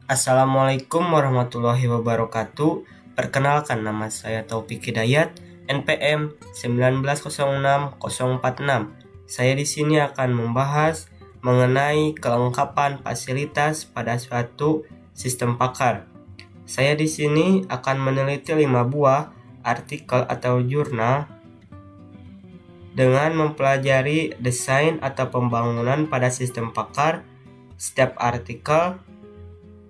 Assalamualaikum warahmatullahi wabarakatuh. Perkenalkan, nama saya Taufik Hidayat, NPM 1906046. Saya di sini akan membahas mengenai kelengkapan fasilitas pada suatu sistem pakar. Saya di sini akan meneliti 5 buah artikel atau jurnal dengan mempelajari desain atau pembangunan pada sistem pakar, setiap artikel,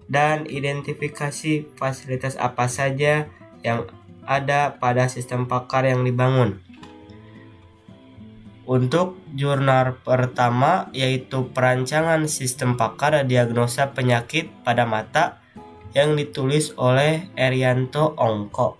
dan identifikasi fasilitas apa saja yang ada pada sistem pakar yang dibangun. Untuk jurnal pertama yaitu perancangan sistem pakar diagnosa penyakit pada mata yang ditulis oleh Erianto Ongko.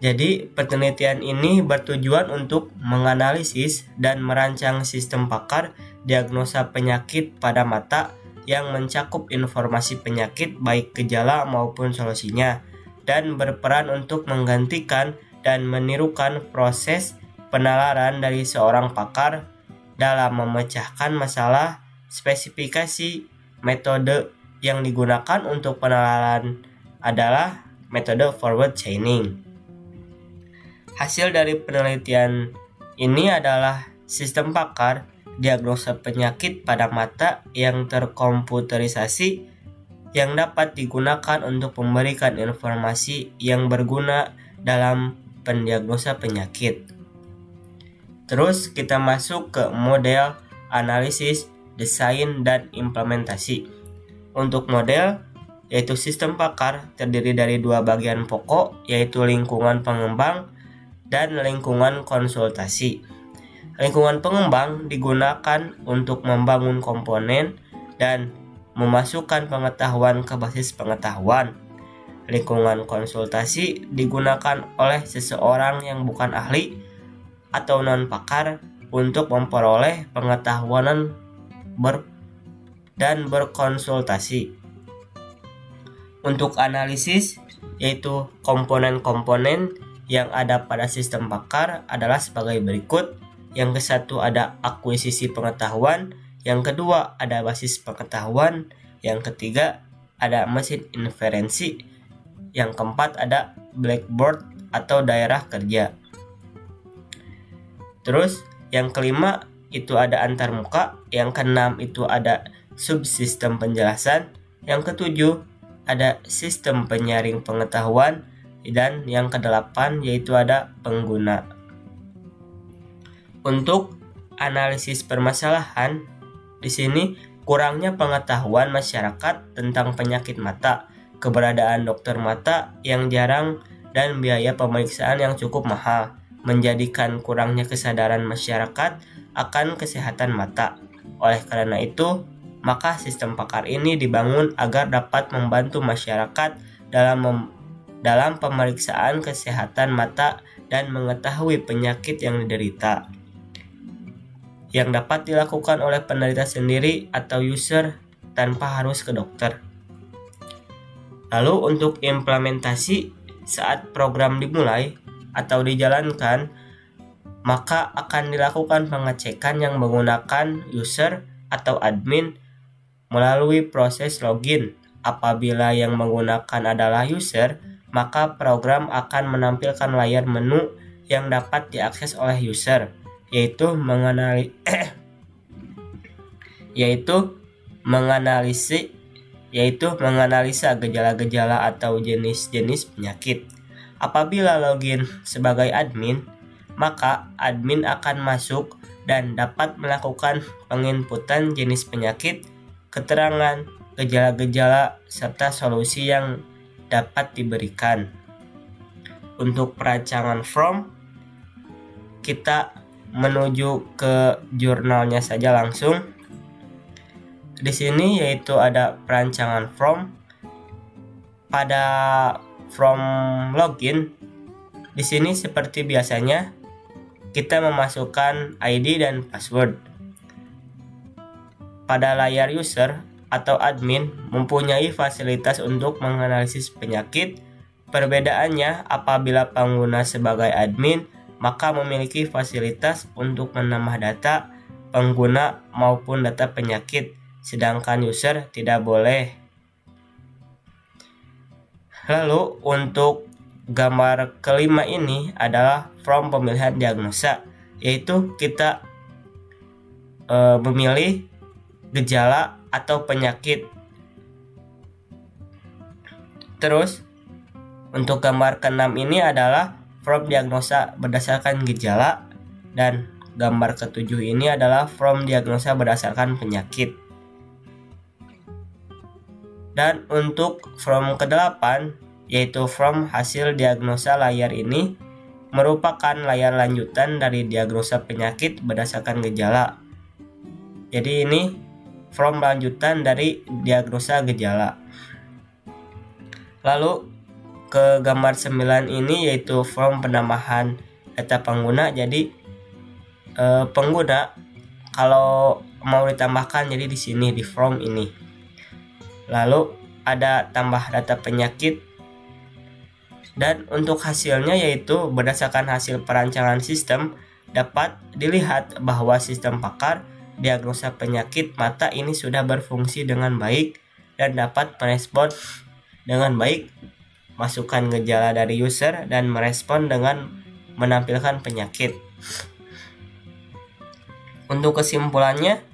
Jadi penelitian ini bertujuan untuk menganalisis dan merancang sistem pakar diagnosa penyakit pada mata yang mencakup informasi penyakit baik gejala maupun solusinya, dan berperan untuk menggantikan dan menirukan proses penalaran dari seorang pakar dalam memecahkan masalah. Spesifikasi metode yang digunakan untuk penalaran adalah metode forward chaining. Hasil dari penelitian ini adalah sistem pakar diagnosa penyakit pada mata yang terkomputerisasi yang dapat digunakan untuk memberikan informasi yang berguna dalam pendiagnosa penyakit. Terus kita masuk ke model, analisis, desain, dan implementasi. Untuk model, yaitu sistem pakar terdiri dari 2 bagian pokok, yaitu lingkungan pengembang dan lingkungan konsultasi. Lingkungan pengembang digunakan untuk membangun komponen dan memasukkan pengetahuan ke basis pengetahuan. Lingkungan konsultasi digunakan oleh seseorang yang bukan ahli atau non-pakar untuk memperoleh pengetahuan dan berkonsultasi. Untuk analisis, yaitu komponen-komponen yang ada pada sistem pakar adalah sebagai berikut. Yang ke-1 ada akuisisi pengetahuan, yang kedua ada basis pengetahuan, yang ketiga ada mesin inferensi, yang keempat ada blackboard atau daerah kerja. Terus yang kelima itu ada antarmuka, yang keenam itu ada subsistem penjelasan, yang ketujuh ada sistem penyaring pengetahuan, dan yang kedelapan yaitu ada pengguna. Untuk analisis permasalahan, di sini kurangnya pengetahuan masyarakat tentang penyakit mata, keberadaan dokter mata yang jarang, dan biaya pemeriksaan yang cukup mahal, menjadikan kurangnya kesadaran masyarakat akan kesehatan mata. Oleh karena itu, maka sistem pakar ini dibangun agar dapat membantu masyarakat dalam pemeriksaan kesehatan mata dan mengetahui penyakit yang diderita, yang dapat dilakukan oleh penderita sendiri atau user tanpa harus ke dokter. Lalu untuk implementasi, saat program dimulai atau dijalankan, maka akan dilakukan pengecekan yang menggunakan user atau admin melalui proses login. Apabila yang menggunakan adalah user, maka program akan menampilkan layar menu yang dapat diakses oleh user, yaitu menganalisa gejala-gejala atau jenis-jenis penyakit. Apabila login sebagai admin, maka admin akan masuk dan dapat melakukan penginputan jenis penyakit, keterangan, gejala-gejala, serta solusi yang dapat diberikan. Untuk perancangan form, kita menuju ke jurnalnya saja langsung. Di sini yaitu ada perancangan form. Pada form login, di sini seperti biasanya kita memasukkan ID dan password. Pada layar user atau admin mempunyai fasilitas untuk menganalisis penyakit. Perbedaannya, apabila pengguna sebagai admin maka memiliki fasilitas untuk menambah data pengguna maupun data penyakit sedangkan user tidak boleh. Lalu untuk gambar kelima ini adalah from pemilihan diagnosa, yaitu kita memilih gejala atau penyakit. Terus untuk gambar keenam ini adalah from diagnosa berdasarkan gejala, dan gambar ketujuh ini adalah from diagnosa berdasarkan penyakit. Dan untuk from ke-8 yaitu from hasil diagnosa layar ini merupakan layar lanjutan dari diagnosa penyakit berdasarkan gejala. Jadi ini from lanjutan dari diagnosa gejala. Lalu ke gambar 9 ini yaitu from penambahan data pengguna. Jadi pengguna kalau mau ditambahkan jadi di sini di from ini. Lalu ada tambah data penyakit, dan untuk hasilnya yaitu berdasarkan hasil perancangan sistem dapat dilihat bahwa sistem pakar diagnosa penyakit mata ini sudah berfungsi dengan baik dan dapat merespon dengan baik masukan gejala dari user dan merespon dengan menampilkan penyakit. Untuk kesimpulannya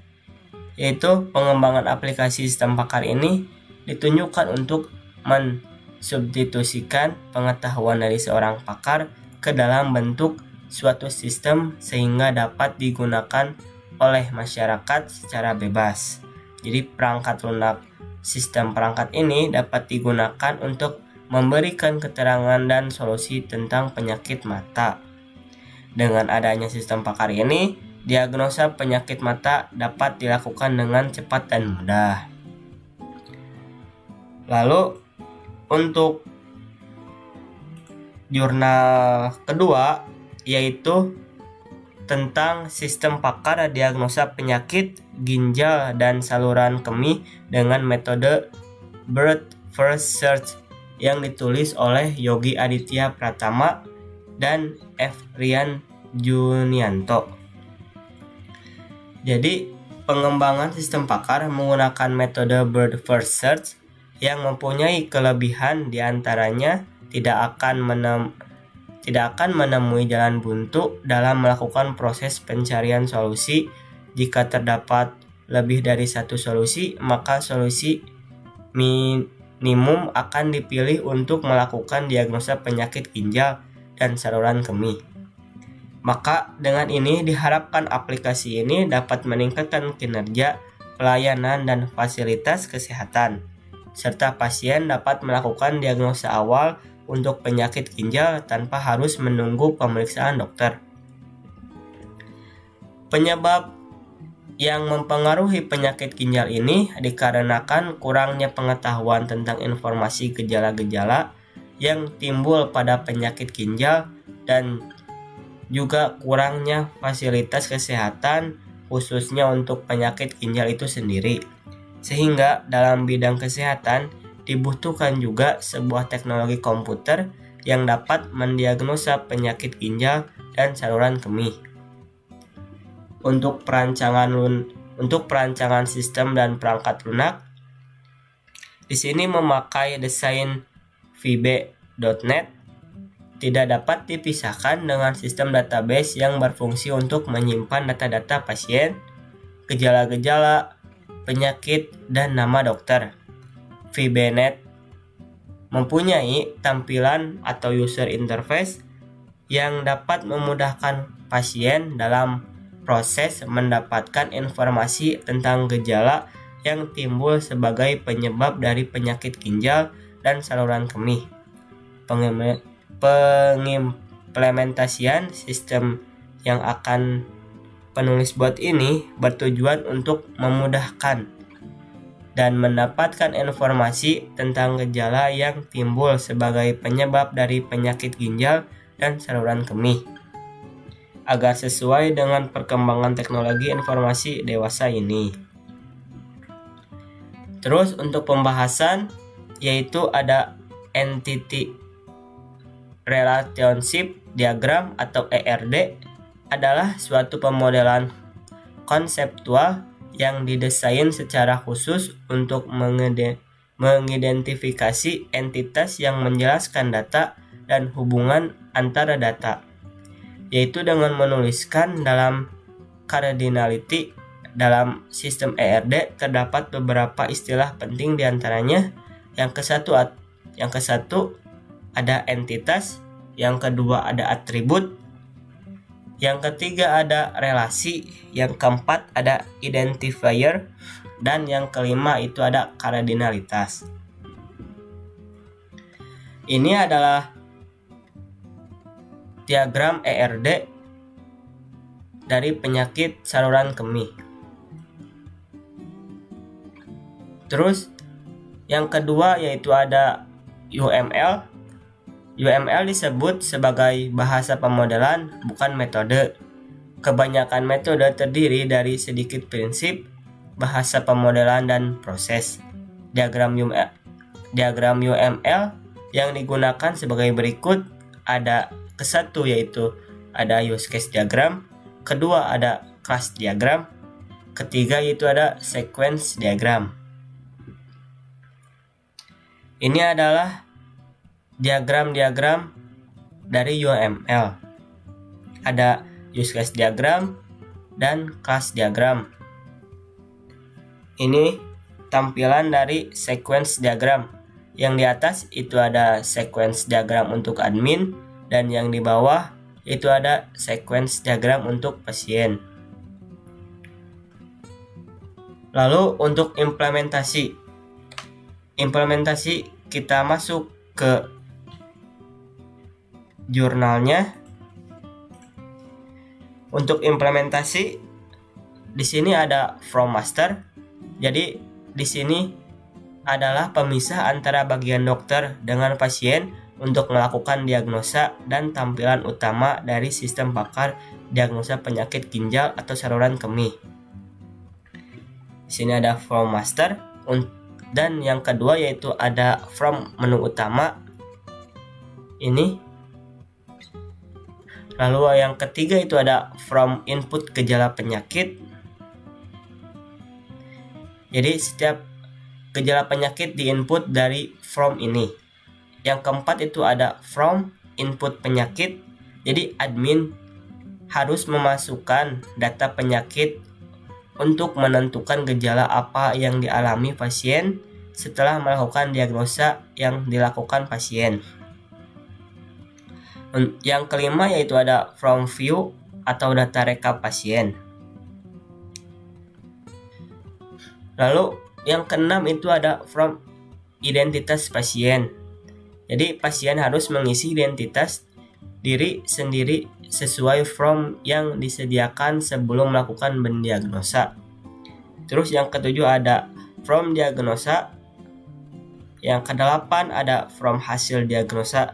yaitu pengembangan aplikasi sistem pakar ini ditunjukkan untuk mensubstitusikan pengetahuan dari seorang pakar ke dalam bentuk suatu sistem sehingga dapat digunakan oleh masyarakat secara bebas. Jadi perangkat lunak sistem perangkat ini dapat digunakan untuk memberikan keterangan dan solusi tentang penyakit mata. Dengan adanya sistem pakar ini, diagnosa penyakit mata dapat dilakukan dengan cepat dan mudah. Lalu untuk jurnal kedua yaitu tentang sistem pakar diagnosa penyakit ginjal dan saluran kemih dengan metode Bird First Search yang ditulis oleh Yogi Aditya Pratama dan F. Rian Junianto. Jadi, pengembangan sistem pakar menggunakan metode Bird First Search yang mempunyai kelebihan diantaranya tidak akan menemui jalan buntu dalam melakukan proses pencarian solusi. Jika terdapat lebih dari satu solusi, maka solusi minimum akan dipilih untuk melakukan diagnosa penyakit ginjal dan saluran kemih. Maka dengan ini diharapkan aplikasi ini dapat meningkatkan kinerja, pelayanan, dan fasilitas kesehatan, serta pasien dapat melakukan diagnosa awal untuk penyakit ginjal tanpa harus menunggu pemeriksaan dokter. Penyebab yang mempengaruhi penyakit ginjal ini dikarenakan kurangnya pengetahuan tentang informasi gejala-gejala yang timbul pada penyakit ginjal dan juga kurangnya fasilitas kesehatan khususnya untuk penyakit ginjal itu sendiri. Sehingga dalam bidang kesehatan dibutuhkan juga sebuah teknologi komputer yang dapat mendiagnosa penyakit ginjal dan saluran kemih. Untuk perancangan sistem dan perangkat lunak, di sini memakai desain VB.NET tidak dapat dipisahkan dengan sistem database yang berfungsi untuk menyimpan data-data pasien, gejala-gejala, penyakit, dan nama dokter. VB.NET mempunyai tampilan atau user interface yang dapat memudahkan pasien dalam proses mendapatkan informasi tentang gejala yang timbul sebagai penyebab dari penyakit ginjal dan saluran kemih. Pengimplementasian sistem yang akan penulis buat ini bertujuan untuk memudahkan dan mendapatkan informasi tentang gejala yang timbul sebagai penyebab dari penyakit ginjal dan saluran kemih agar sesuai dengan perkembangan teknologi informasi dewasa ini. Terus untuk pembahasan yaitu ada entity Relationship Diagram atau ERD adalah suatu pemodelan konseptual yang didesain secara khusus untuk mengidentifikasi entitas yang menjelaskan data dan hubungan antara data, yaitu dengan menuliskan dalam cardinality. Dalam sistem ERD terdapat beberapa istilah penting diantaranya. Yang kesatu ada entitas, yang kedua ada atribut, yang ketiga ada relasi, yang keempat ada identifier, dan yang kelima itu ada kardinalitas. Ini adalah diagram ERD dari penyakit saluran kemih. Terus yang kedua yaitu ada UML. UML disebut sebagai bahasa pemodelan, bukan metode. Kebanyakan metode terdiri dari sedikit prinsip, bahasa pemodelan, dan proses. Diagram UML yang digunakan sebagai berikut. Ada kesatu yaitu ada use case diagram, kedua ada class diagram, ketiga yaitu ada sequence diagram. Ini adalah diagram-diagram dari UML. Ada use case diagram dan class diagram. Ini tampilan dari sequence diagram. Yang di atas itu ada sequence diagram untuk admin, dan yang di bawah itu ada sequence diagram untuk pasien. Lalu untuk implementasi kita masuk ke jurnalnya. Untuk implementasi di sini ada from master. Jadi di sini adalah pemisah antara bagian dokter dengan pasien untuk melakukan diagnosa dan tampilan utama dari sistem pakar diagnosa penyakit ginjal atau saluran kemih. Di sini ada from master. Dan yang kedua yaitu ada from menu utama ini. Lalu yang ketiga itu ada from input gejala penyakit. Jadi setiap gejala penyakit diinput dari from ini. Yang keempat itu ada from input penyakit. Jadi admin harus memasukkan data penyakit untuk menentukan gejala apa yang dialami pasien setelah melakukan diagnosa yang dilakukan pasien. Yang kelima yaitu ada from view atau data rekap pasien. Lalu yang keenam itu ada from identitas pasien. Jadi pasien harus mengisi identitas diri sendiri sesuai form yang disediakan sebelum melakukan pendiagnosa. Terus yang ketujuh ada from diagnosa. Yang kedelapan ada from hasil diagnosa.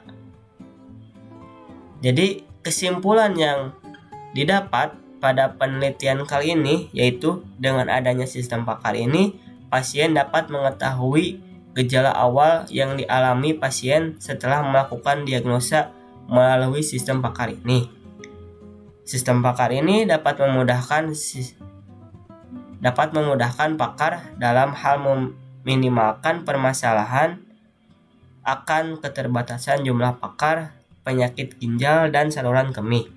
Jadi kesimpulan yang didapat pada penelitian kali ini yaitu dengan adanya sistem pakar ini, pasien dapat mengetahui gejala awal yang dialami pasien setelah melakukan diagnosa melalui sistem pakar ini. Sistem pakar ini dapat memudahkan pakar dalam hal meminimalkan permasalahan akan keterbatasan jumlah pakar penyakit ginjal dan saluran kemih.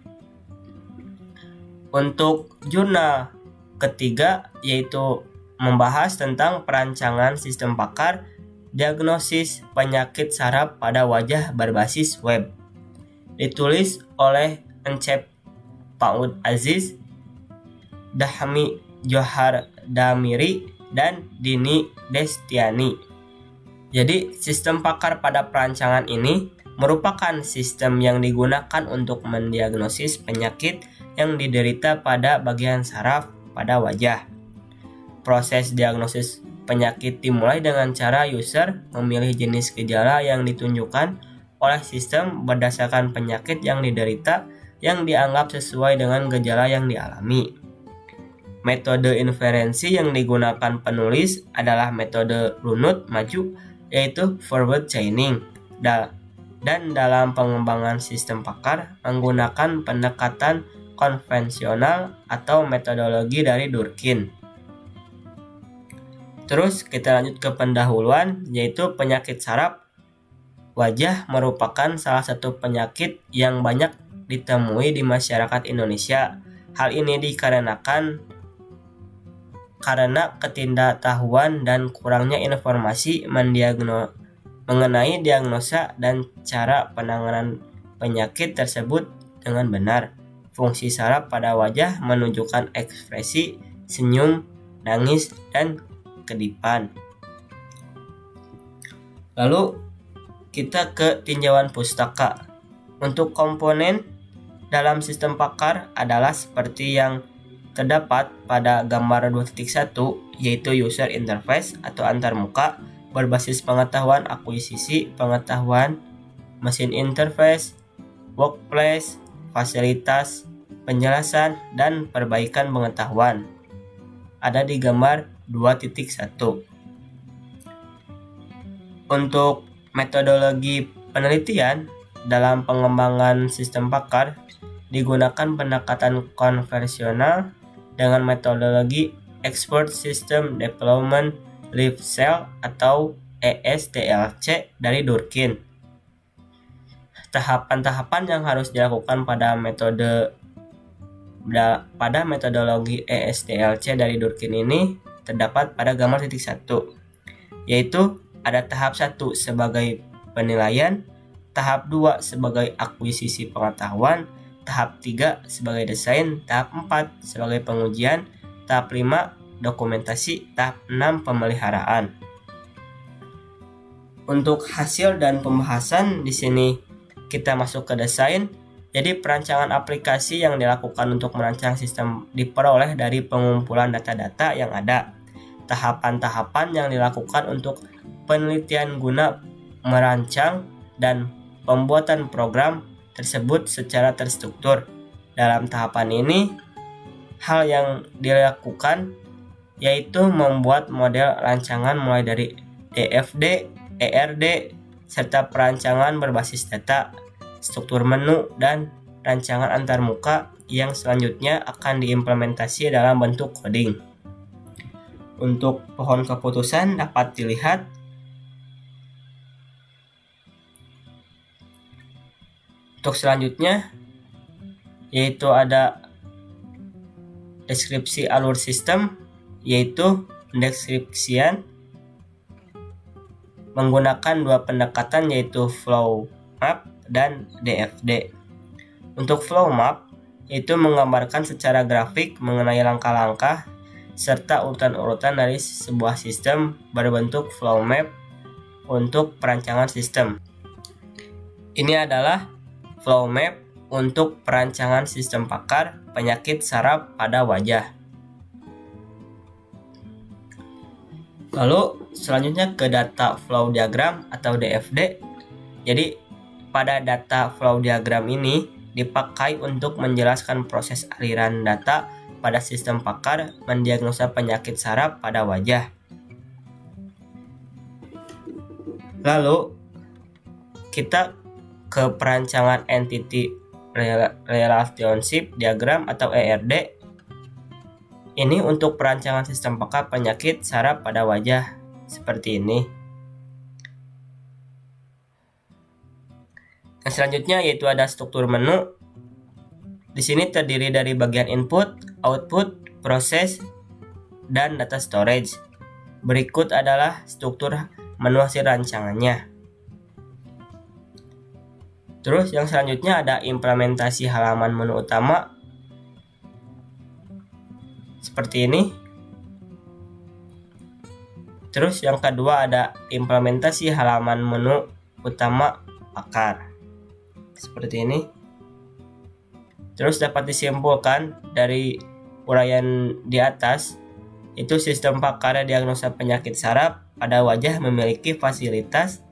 Untuk jurnal ketiga yaitu membahas tentang perancangan sistem pakar diagnosis penyakit saraf pada wajah berbasis web. Ditulis oleh Encep Paud Aziz, Dahmi Johar Damiri, dan Dini Destiani. Jadi sistem pakar pada perancangan ini merupakan sistem yang digunakan untuk mendiagnosis penyakit yang diderita pada bagian saraf pada wajah. Proses diagnosis penyakit dimulai dengan cara user memilih jenis gejala yang ditunjukkan oleh sistem berdasarkan penyakit yang diderita yang dianggap sesuai dengan gejala yang dialami. Metode inferensi yang digunakan penulis adalah metode runut maju, yaitu forward chaining, dan dalam pengembangan sistem pakar menggunakan pendekatan konvensional atau metodologi dari Durkheim. Terus kita lanjut ke pendahuluan, yaitu penyakit saraf wajah merupakan salah satu penyakit yang banyak ditemui di masyarakat Indonesia. Hal ini dikarenakan karena ketidaktahuan dan kurangnya informasi mengenai diagnosa dan cara penanganan penyakit tersebut dengan benar. Fungsi saraf pada wajah menunjukkan ekspresi, senyum, nangis, dan kedipan. Lalu kita ke tinjauan pustaka. Untuk komponen dalam sistem Pakar adalah seperti yang terdapat pada gambar 2.1, yaitu user interface atau antarmuka berbasis pengetahuan, akuisisi pengetahuan, mesin interface, workplace, fasilitas, penjelasan, dan perbaikan pengetahuan. Ada di gambar 2.1. Untuk metodologi penelitian dalam pengembangan sistem Pakar digunakan pendekatan konvensional dengan metodologi Expert System Development Life Cell atau ESDLC dari Durkin. Tahapan-tahapan yang harus dilakukan pada metodologi ESDLC dari Durkin ini terdapat pada gambar 1, yaitu ada tahap 1 sebagai penilaian, tahap 2 sebagai akuisisi pengetahuan, tahap 3 sebagai desain, tahap 4 sebagai pengujian, tahap 5 dokumentasi, tahap 6 pemeliharaan. Untuk hasil dan pembahasan di sini kita masuk ke desain. Jadi perancangan aplikasi yang dilakukan untuk merancang sistem diperoleh dari pengumpulan data-data yang ada. Tahapan-tahapan yang dilakukan untuk penelitian guna merancang dan pembuatan program tersebut secara terstruktur. Dalam tahapan ini, hal yang dilakukan yaitu membuat model rancangan mulai dari DFD, ERD, serta perancangan berbasis data, struktur menu, dan rancangan antarmuka yang selanjutnya akan diimplementasi dalam bentuk coding. Untuk pohon keputusan dapat dilihat untuk selanjutnya yaitu ada deskripsi alur sistem, yaitu pendeskripsian menggunakan dua pendekatan yaitu flow map dan DFD. Untuk flow map itu menggambarkan secara grafik mengenai langkah-langkah serta urutan-urutan dari sebuah sistem berbentuk flow map untuk perancangan sistem. Ini adalah flow map untuk perancangan sistem Pakar penyakit saraf pada wajah. Lalu selanjutnya ke data flow diagram atau DFD. Jadi pada data flow diagram ini dipakai untuk menjelaskan proses aliran data pada sistem Pakar mendiagnosa penyakit saraf pada wajah. Lalu kita ke perancangan entity relationship diagram atau ERD. Ini untuk perancangan sistem Pakar penyakit saraf pada wajah seperti ini. Yang selanjutnya yaitu ada struktur menu. Di sini terdiri dari bagian input, output, proses, dan data storage. Berikut adalah struktur menu hasil rancangannya. Terus yang selanjutnya ada implementasi halaman menu utama. Seperti ini. Terus yang kedua ada implementasi halaman menu utama Pakar. Seperti ini. Terus dapat disimpulkan dari uraian di atas, itu sistem Pakar diagnosa penyakit saraf pada wajah memiliki fasilitas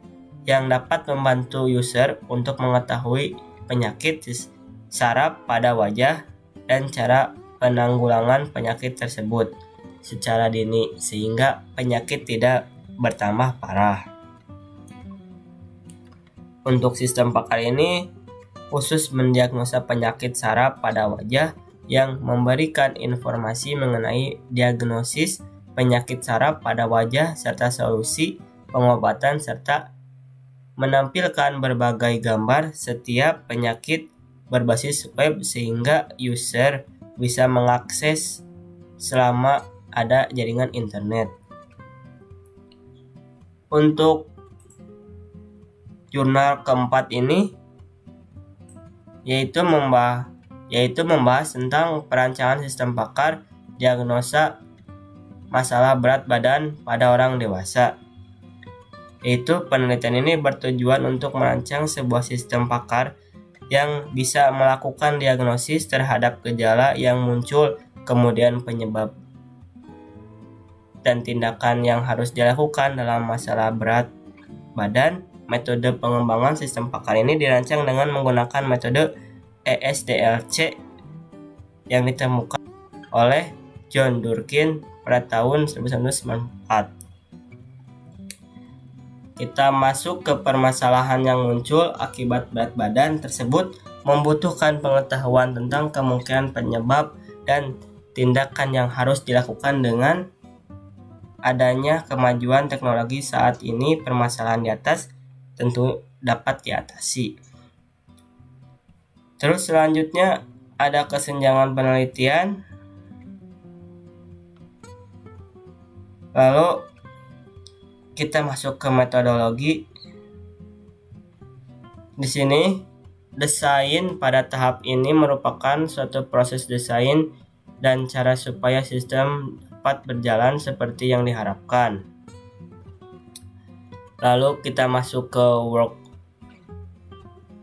yang dapat membantu user untuk mengetahui penyakit saraf pada wajah dan cara penanggulangan penyakit tersebut secara dini sehingga penyakit tidak bertambah parah. Untuk sistem Pakar ini khusus mendiagnosa penyakit saraf pada wajah yang memberikan informasi mengenai diagnosis penyakit saraf pada wajah serta solusi pengobatan serta menampilkan berbagai gambar setiap penyakit berbasis web sehingga user bisa mengakses selama ada jaringan internet. Untuk jurnal keempat ini yaitu membahas tentang perancangan sistem pakar diagnosa masalah berat badan pada orang dewasa. Yaitu penelitian ini bertujuan untuk merancang sebuah sistem pakar yang bisa melakukan diagnosis terhadap gejala yang muncul, kemudian penyebab dan tindakan yang harus dilakukan dalam masalah berat badan. Metode pengembangan sistem pakar ini dirancang dengan menggunakan metode ESDLC yang ditemukan oleh John Durkin pada tahun 1994. Kita masuk ke permasalahan yang muncul akibat berat badan tersebut membutuhkan pengetahuan tentang kemungkinan penyebab dan tindakan yang harus dilakukan. Dengan adanya kemajuan teknologi saat ini, permasalahan di atas tentu dapat diatasi. Terus selanjutnya ada kesenjangan penelitian. Lalu kita masuk ke metodologi. Di sini desain pada tahap ini merupakan suatu proses desain dan cara supaya sistem dapat berjalan seperti yang diharapkan. Lalu kita masuk ke work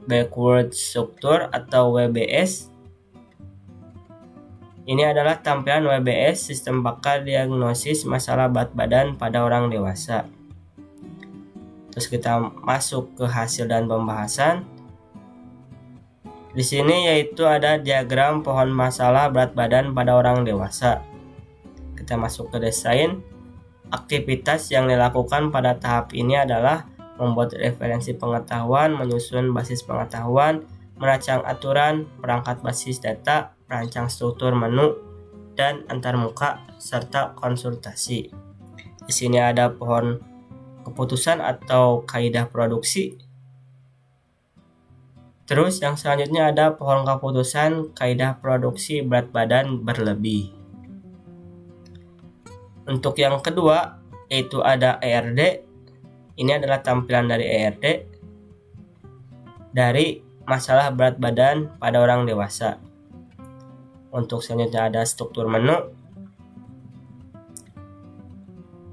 backward structure atau WBS. Ini adalah tampilan WBS, sistem pakar diagnosis masalah berat badan pada orang dewasa. Terus kita masuk ke hasil dan pembahasan. Di sini yaitu ada diagram pohon masalah berat badan pada orang dewasa. Kita masuk ke desain. Aktivitas yang dilakukan pada tahap ini adalah membuat referensi pengetahuan, menyusun basis pengetahuan, merancang aturan, perangkat basis data, merancang struktur menu, dan antarmuka, serta konsultasi. Di sini ada pohon keputusan atau kaidah produksi. Terus yang selanjutnya ada pohon keputusan kaidah produksi berat badan berlebih. Untuk yang kedua yaitu ada ERD. Ini adalah tampilan dari ERD dari masalah berat badan pada orang dewasa. Untuk selanjutnya ada struktur menu.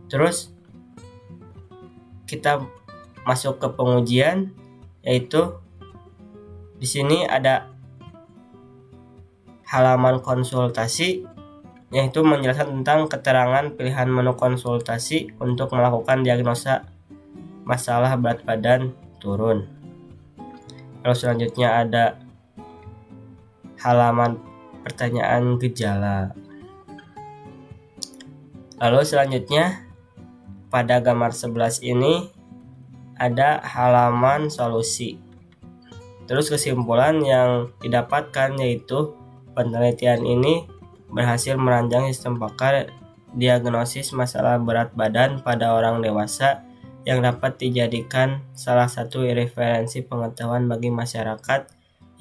Terus kita masuk ke pengujian, yaitu di sini ada halaman konsultasi, yaitu menjelaskan tentang keterangan pilihan menu konsultasi untuk melakukan diagnosa masalah berat badan turun. Lalu selanjutnya ada halaman pertanyaan gejala. Lalu selanjutnya pada gambar 11 ini ada halaman solusi. Terus kesimpulan yang didapatkan yaitu penelitian ini berhasil merancang sistem pakar diagnosis masalah berat badan pada orang dewasa yang dapat dijadikan salah satu referensi pengetahuan bagi masyarakat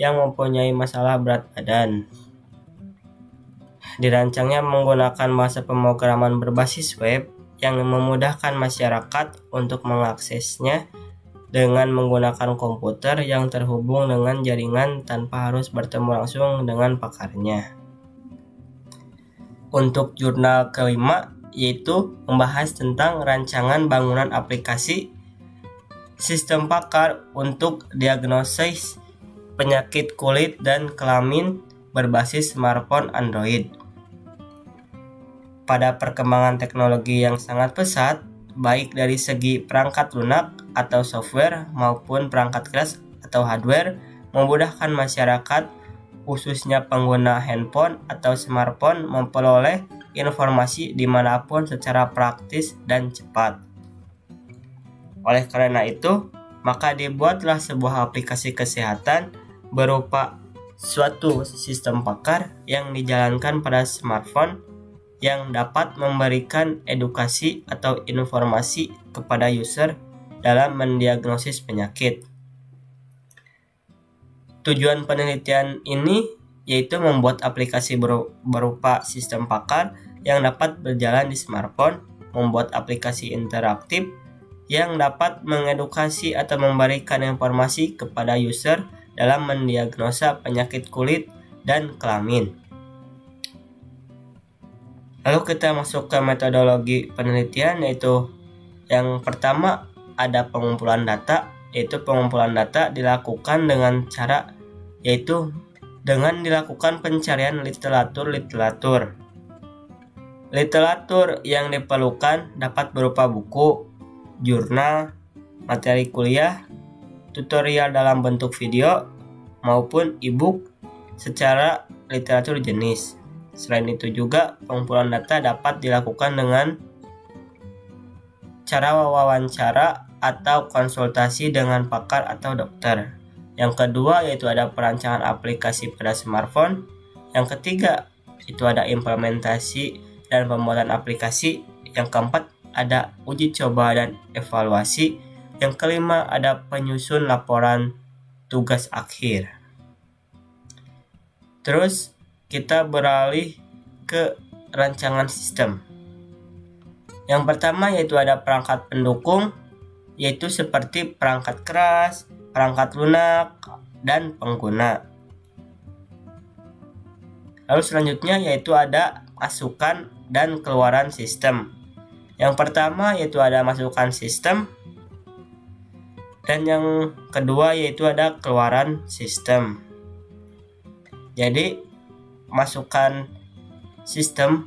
yang mempunyai masalah berat badan. Dirancangnya menggunakan bahasa pemrograman berbasis web yang memudahkan masyarakat untuk mengaksesnya dengan menggunakan komputer yang terhubung dengan jaringan tanpa harus bertemu langsung dengan pakarnya. Untuk jurnal kelima yaitu membahas tentang rancangan bangunan aplikasi sistem pakar untuk diagnosis penyakit kulit dan kelamin berbasis smartphone Android. Pada perkembangan teknologi yang sangat pesat, baik dari segi perangkat lunak atau software maupun perangkat keras atau hardware, memudahkan masyarakat, khususnya pengguna handphone atau smartphone, memperoleh informasi dimanapun secara praktis dan cepat. Oleh karena itu, maka dibuatlah sebuah aplikasi kesehatan berupa suatu sistem pakar yang dijalankan pada smartphone yang dapat memberikan edukasi atau informasi kepada user dalam mendiagnosis penyakit. Tujuan penelitian ini yaitu membuat aplikasi berupa sistem pakar yang dapat berjalan di smartphone, membuat aplikasi interaktif yang dapat mengedukasi atau memberikan informasi kepada user dalam mendiagnosa penyakit kulit dan kelamin. Lalu kita masuk ke metodologi penelitian, yaitu yang pertama ada pengumpulan data, yaitu pengumpulan data dilakukan dengan cara yaitu dengan dilakukan pencarian literatur. Literatur yang diperlukan dapat berupa buku, jurnal, materi kuliah, tutorial dalam bentuk video, maupun e-book secara literatur jenis. Selain itu juga pengumpulan data dapat dilakukan dengan cara wawancara atau konsultasi dengan pakar atau dokter. Yang kedua yaitu ada perancangan aplikasi pada smartphone. Yang ketiga itu ada implementasi dan pembuatan aplikasi. Yang keempat ada uji coba dan evaluasi. Yang kelima ada penyusun laporan tugas akhir. Terus kita beralih ke rancangan sistem. Yang pertama yaitu ada perangkat pendukung, yaitu seperti perangkat keras, perangkat lunak, dan pengguna. Lalu selanjutnya yaitu ada masukan dan keluaran sistem. Yang pertama yaitu ada masukan sistem, dan yang kedua yaitu ada keluaran sistem. Jadi masukan sistem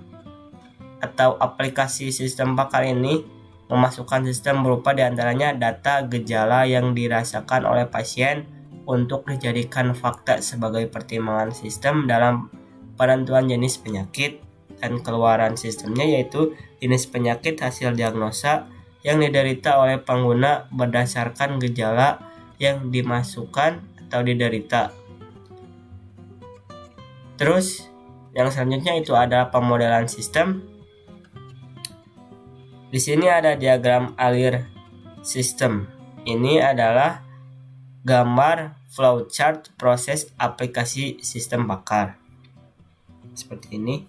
atau aplikasi sistem pakar ini memasukkan sistem berupa diantaranya data gejala yang dirasakan oleh pasien untuk dijadikan fakta sebagai pertimbangan sistem dalam penentuan jenis penyakit, dan keluaran sistemnya yaitu jenis penyakit hasil diagnosa yang diderita oleh pengguna berdasarkan gejala yang dimasukkan atau diderita. Terus yang selanjutnya itu ada pemodelan sistem. Di sini ada diagram alir sistem. Ini adalah gambar flowchart proses aplikasi sistem pakar. Seperti ini.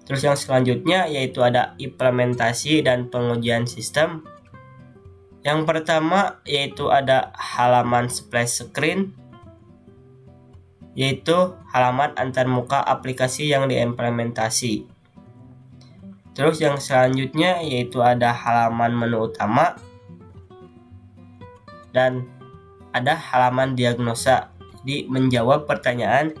Terus yang selanjutnya yaitu ada implementasi dan pengujian sistem. Yang pertama yaitu ada halaman splash screen, yaitu halaman antarmuka aplikasi yang diimplementasi. Terus yang selanjutnya yaitu ada halaman menu utama dan ada halaman diagnosa. Jadi menjawab pertanyaan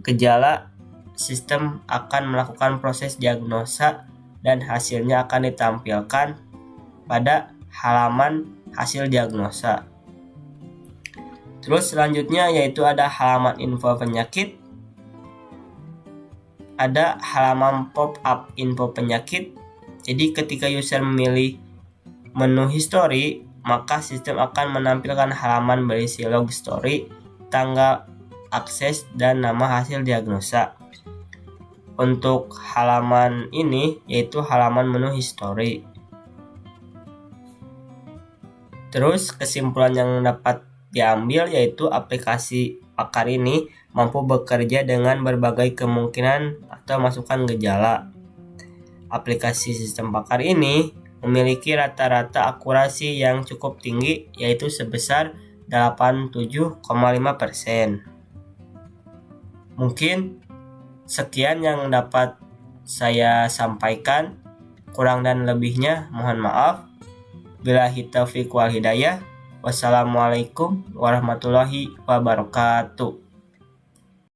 gejala, sistem akan melakukan proses diagnosa dan hasilnya akan ditampilkan pada halaman hasil diagnosa. Terus selanjutnya yaitu ada halaman info penyakit, ada halaman pop-up info penyakit. Jadi ketika user memilih menu history, maka sistem akan menampilkan halaman berisi log story, tanggal akses, dan nama hasil diagnosa. Untuk halaman ini yaitu halaman menu history. Terus kesimpulan yang dapat diambil yaitu aplikasi pakar ini mampu bekerja dengan berbagai kemungkinan atau masukan gejala. Aplikasi sistem pakar ini memiliki rata-rata akurasi yang cukup tinggi, yaitu sebesar 87,5%. Mungkin sekian yang dapat saya sampaikan. Kurang dan lebihnya mohon maaf. Billahi taufiq wal hidayah. Wassalamualaikum warahmatullahi wabarakatuh.